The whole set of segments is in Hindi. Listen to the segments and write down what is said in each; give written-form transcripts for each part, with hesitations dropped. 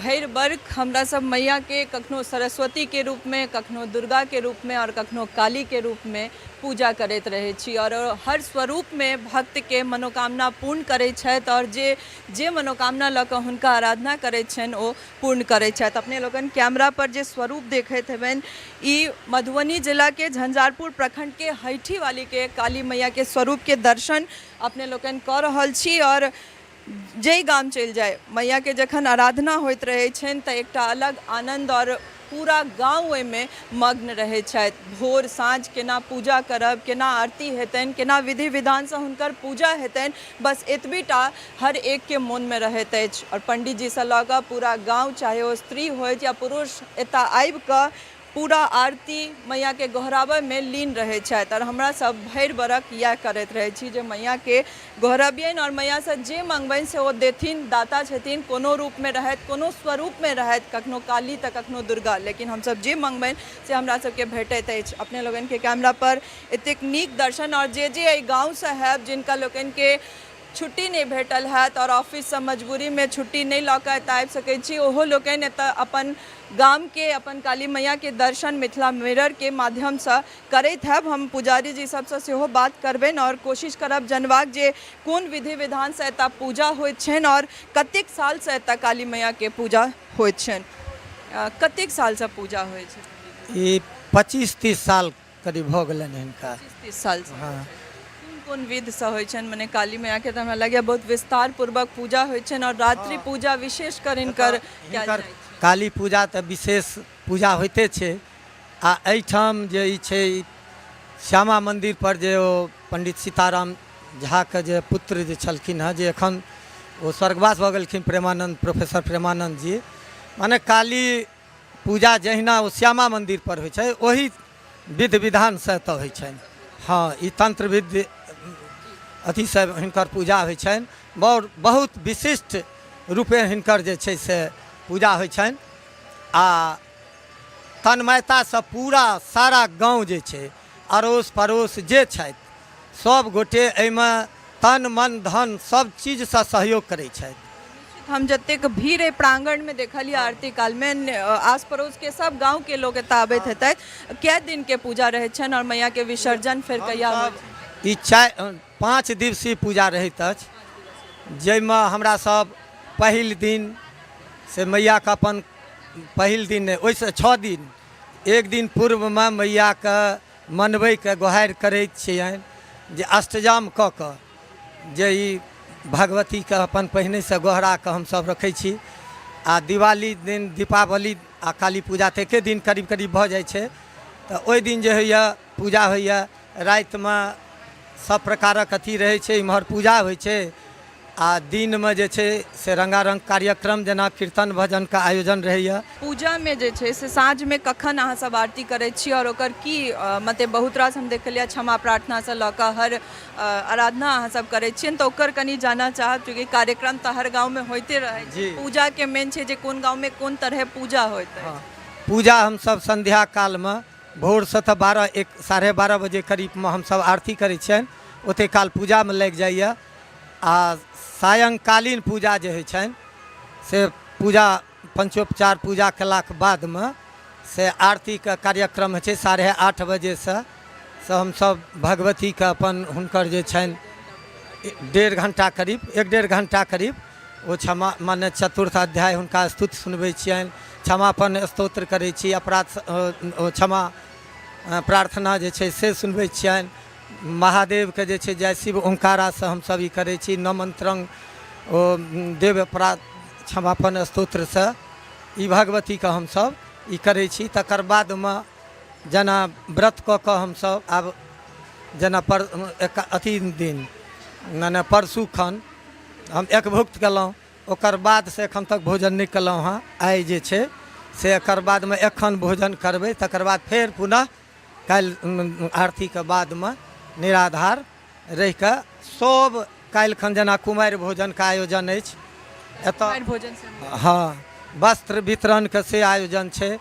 भैर वर्ग हमरा सब मैया के कखनो सरस्वती के रूप में, कखनो दुर्गा के रूप में और कखनो काली के रूप में पूजा करैत रहै छी और हर स्वरूप में भक्त के मनोकामना पूर्ण करै छथि और जे मनोकामना लऽ कऽ हुनका आराधना करै छनि ओ पूर्ण करै छथि। अपने लोगन कैमरा पर जे स्वरूप देखैत हेबनि ई मधुबनी जिला के झंझारपुर प्रखंड के हैठी वाली के काली मैया के स्वरूप के दर्शन अपने लोगन कऽ रहल छी और जय गाम चल जाए मैया के जखन आराधना होइत रहे छनि तऽ एकटा अलग आनंद और पूरा गाँव में मग्न रहे छथि। भोर साँझ केना पूजा करब, केना आरती हेतनि, केना विधि विधान से हुनकर पूजा हेतनि, बस एतबीटा हर एक के मन में रहैत अछि। और पंडित जी से लऽ कऽ पूरा गाँव, चाहे वो स्त्री होइत या पुरुष, एतऽ आबि कऽ पूरा आरती मैया के गोहराबे में लीन रहे छथि। और हमरा सब भरि बरख इएह करैत रहे छी जे मैया के गोहरबियनि और मैया से जे मंगबनि से ओ देथिन। दाता छथिन, कोनो रूप में रहत, कोनो स्वरूप में रहत, कखनो काली तऽ कखनो दुर्गा, लेकिन हम सब जे मंगबनि से हमरा सबके भेटैत अछि। अपने लोगन के कैमरा पर एतेक नीक दर्शन और जे एहि गाँव से हैब जिनका लोगन के छुट्टी नहीं भेटल हैत और ऑफिस से मजबूरी में छुट्टी नहीं लऽ कऽ एतऽ आबि सकै छी, ओहो लोकनि एतऽ अपन गाम के, अपन काली मैया के दर्शन मिथिला मिरर के माध्यम से करैत हैब। हम पुजारी जी सबसे सेहो बात करबनि और कोशिश करब जानबाक जे कोन विधि विधान से एतऽ पूजा होइत छनि और कतेक साल से एतऽ काली मैया के पूजा होइत छनि। कतेक साल से पूजा होइ छै? ई 25-30 साल करीब भऽ गेलनि हिनका। 30 साल से। हाँ। कोन विध से होइ छनि? मने काली मैया के तऽ हमरा लगैया बहुत विस्तार पूर्वक पूजा होइ छनि और रात्रि पूजा विशेष कर हिनकर काली पूजा तऽ विशेष पूजा होइते छै। आ एहिठाम जे ई छै श्यामा मंदिर पर जे ओ पंडित सीताराम झा के जे पुत्र जे छलखिन हँ, जे एखन ओ स्वर्गवास भऽ गेलखिन, प्रेमानंद, प्रोफेसर प्रेमानंद जी, माने काली पूजा जहिना ओ श्यामा मंदिर पर होइ छै ओही विधि विधान से तऽ होइ छनि। हाँ, ई तंत्र विधि अथी से हिनकर पूजा होइ छनि। बहुत विशिष्ट रूपे हिनकर जे छै से पूजा होइ छनि आ तन्मयता से पूरा सारा गांव जे छै, अड़ोस पड़ोस जे छथि, सब गोटे एहिमे तन मन धन सब चीज से सहयोग करै छथि। हम जतेक भीड़ है प्रांगण में देखलिए आरती काल में, आस पड़ोस के सब गांव के लोग एतऽ आबैत हेतै। कै दिन के पूजा रहे छनि और मैया के विसर्जन फिर कहिया होइ छै? ई 5 दिवसीय पूजा रहैत अछि, जाहिमे हमरा सब पहिल दिन से मैया के अपन पहिल दिन नहि, ओहिसँ 6 दिन, एक दिन पूर्व में मैया के मनबै के गुहारि करैत छियनि जे अष्टजाम कऽ कऽ जे ई भगवती के अपन पहिने से गोहरा के हम सब रखै छी। आ दिवाली दिन, दीपावली आ काली पूजा तऽ एके दिन करीब करीब भऽ जाइ छै। तऽ ओहि दिन जे होइए पूजा होइए, रातिमे सब प्रकारक अथी रहै छै, इम्हर पूजा होइ छै आ दिन में जे छै से रंगारंग कार्यक्रम जेना कीर्तन भजन का आयोजन रहैया। पूजा में जे छै से साँझ में कखन अहाँ सब आरती करै छी और ओकर की मतलब बहुत रास हम देखलिए क्षमा प्रार्थना से लऽ कऽ हर आराधना अहाँ सब करै छियनि, तऽ ओकर कनी जानना चाहब क्योंकि कार्यक्रम तऽ हर गाँव में होइते रहै छै। पूजा के मेन छै जे कोन गाँव में कोन तरह पूजा होइत है। पूजा हम सब संध्या काल में भोर से तऽ 12, 1, 12:30 बजे करीब में हम सब आरती करै छियनि, ओते काल पूजा में लागि जाइए। आ सायंकालीन पूजा जे होइ छनि से पूजा पंचोपचार पूजा केलाक बाद में से आरती के कार्यक्रम होइ छै 8:30 बजे से हमसब भगवती के अपन हुनकर जे छनि 1.5 घंटा करीब, 1-1.5 घंटा करीब ओ क्षमा माने चतुर्थ अध्याय हुनका स्तुति सुनबै छियनि, क्षमापन स्तोत्र करै छी, अपराध क्षमा प्रार्थना जे छै से सुनबै छियनि। महादेव के जे छै जय शिव ओंकारा से हम सब ई करै छी, नमंत्रंग ओ देव अपराध क्षमापन स्तोत्र से ई भगवती के हम सब ई करै छी। तकर बाद में जेना व्रत कऽ कऽ हम सब आब जेना अथी दिन माने परसू खन हम एकभुक्त केलहुँ, ओकर बाद से एखन तक भोजन नहीं केलहुँ हँ। आइ जे छै से एकर बाद में एखन भोजन करबै, तकर बाद फेर पुनः काल्हि आरती के बाद में निराधार रहि कऽ सब काल्हि खन जेना कुमारि भोजन के आयोजन अछि एतऽ। हाँ, वस्त्र वितरण के से आयोजन छै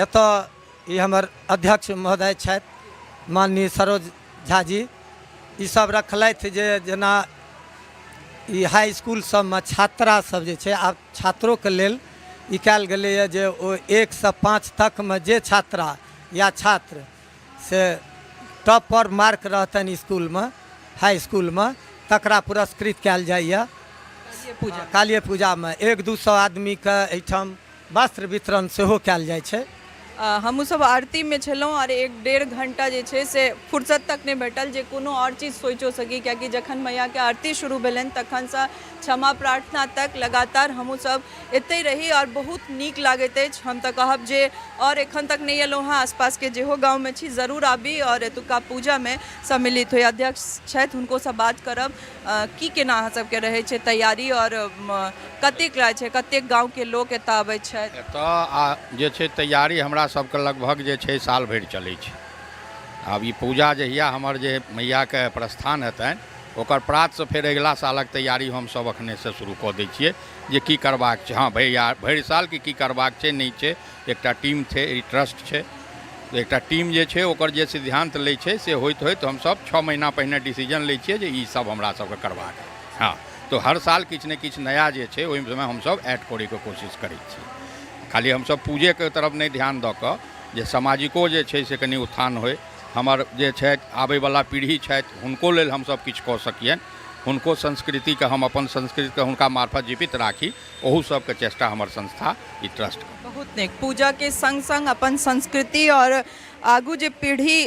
एतऽ। ई हमर अध्यक्ष महोदय छथि माननीय सरोज झा जी, ई सब रखलथि जे जेना ई हाई स्कूल सब में छात्रा सब जे छै आब छात्रों के लेल ई कयल गेलैए जे ओ 1 से 5 तकमे जे छात्रा या छात्र से टॉप पर मार्क रहतनि इसकुलमे हाई इसकुलमे तकरा पुरस्कृत कयल जाइए। काली पूजामे 100-200 आदमीके एहिठाम वस्त्र वितरण सेहो कयल जाइ छै। हमहूँ सब आरती में छलहुँ और 1-1.5 घंटा जे छै से फुर्सत तक नहीं भेटल जे कोनो और चीज सोचो सकी, कियाकि जखन मैया के आरती शुरू भेलनि तखन से क्षमा प्रार्थना तक लगातार हमहूँ सब एते रही और बहुत नीक लागैत अछि। हम तऽ कहब जे और एखन तक नहीं एलहुँ हँ, आसपास के जेहो गाँव में छी जरूर आबी और एतुका पूजा में सम्मिलित होइ। अध्यक्ष छथि हुनको से बात करब की केना अहाँ सबके रहै छै तैयारी और कतेक रहै छै, कतेक गाँव के लोक एतऽ अबैत छथि? एतऽ जे छै तैयारी हमरा सबके लगभग जे छै साल भरि चलै छै। आब ई पूजा जहिया हमर जे मैया के प्रस्थान हेतनि ओकर प्रात से फेर अगिला सालक तैयारी हम सब अखने से शुरू कऽ दै छियै जे की करबाक छै। हाँ भरि साल की करबाक छै नहीं छै, एकटा टीम छै, ई ट्रस्ट छै, एकटा टीम जे छै ओकर जे सिद्धांत लै छै से होइत हम सब 6 महीना पहिने डिसीजन लै छियै जे ई सब हमरा सबके करबाक है। हाँ तो हर साल किछु ने किछु नया जे छै ओहिमे हम सब ऐड करैके कोशिश करै छी। खाली हम सब पूजे के तरफ नहीं ध्यान दऽ कऽ जे सामाजिको जे छै से कनि उत्थान होय, हमर जे छथि आबैवला पीढ़ी छथि हुनको लेल हमसब किछु कऽ सकियनि, हुनको संस्कृतिके हम अपन संस्कृतिके हुनका मार्फत जीवित राखी, ओहू सबके चेष्टा हमर संस्था ई ट्रस्ट। बहुत नीक। पूजा के संग संग अपन संस्कृति और आगू जे पीढ़ी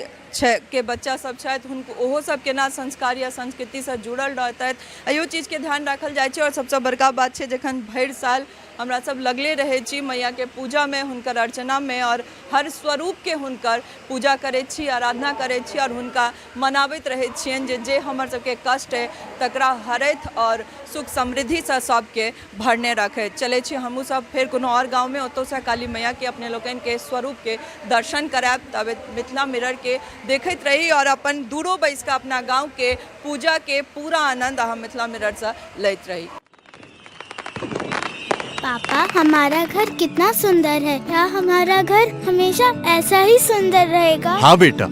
के बच्चा सब छथि हुनको ओहो सब केना संस्कार या संस्कृति से जुड़ल रहतथि एहो चीज के ध्यान राखल जाइ छै। और सबसे बड़का बात छै जखन भरि साल हमरा सब लगले रहै छी मैया के पूजा में, हुनकर अर्चना में और हर स्वरूप के हुनकर पूजा करै छी, आराधना करै छी और हुनका मनाबैत रहै छियनि जे हमर सबके कष्ट है तकरा हरैत और सुख समृद्धि से सबके भरने रखैत चलै छी। हमहूँ सब फेर कोनो और गाँव में ओतौ से काली मैया के अपने लोकनि के स्वरूप के दर्शन करायब। तब मिथिला मिरर के देखैत रही और अपन दूरो बैस के अपना गाँव के पूजा के पूरा आनंद अहाँ मिथिला मिरर से लैत रही। पापा हमारा घर कितना सुंदर है, क्या हमारा घर हमेशा ऐसा ही सुंदर रहेगा? हाँ बेटा,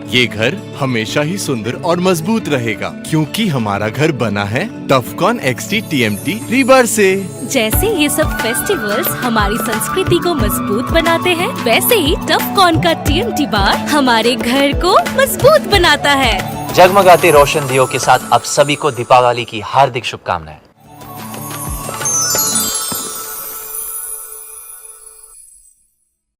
ये घर हमेशा ही सुंदर और मजबूत रहेगा क्योंकि हमारा घर बना है टफकॉन XT TMT रीबार से। जैसे ये सब फेस्टिवल्स हमारी संस्कृति को मजबूत बनाते हैं, वैसे ही टफकॉन का TMT बार हमारे घर को मजबूत बनाता है। जगमगाते रोशन दियों के साथ आप सभी को दीपावली की हार्दिक शुभकामनाएं।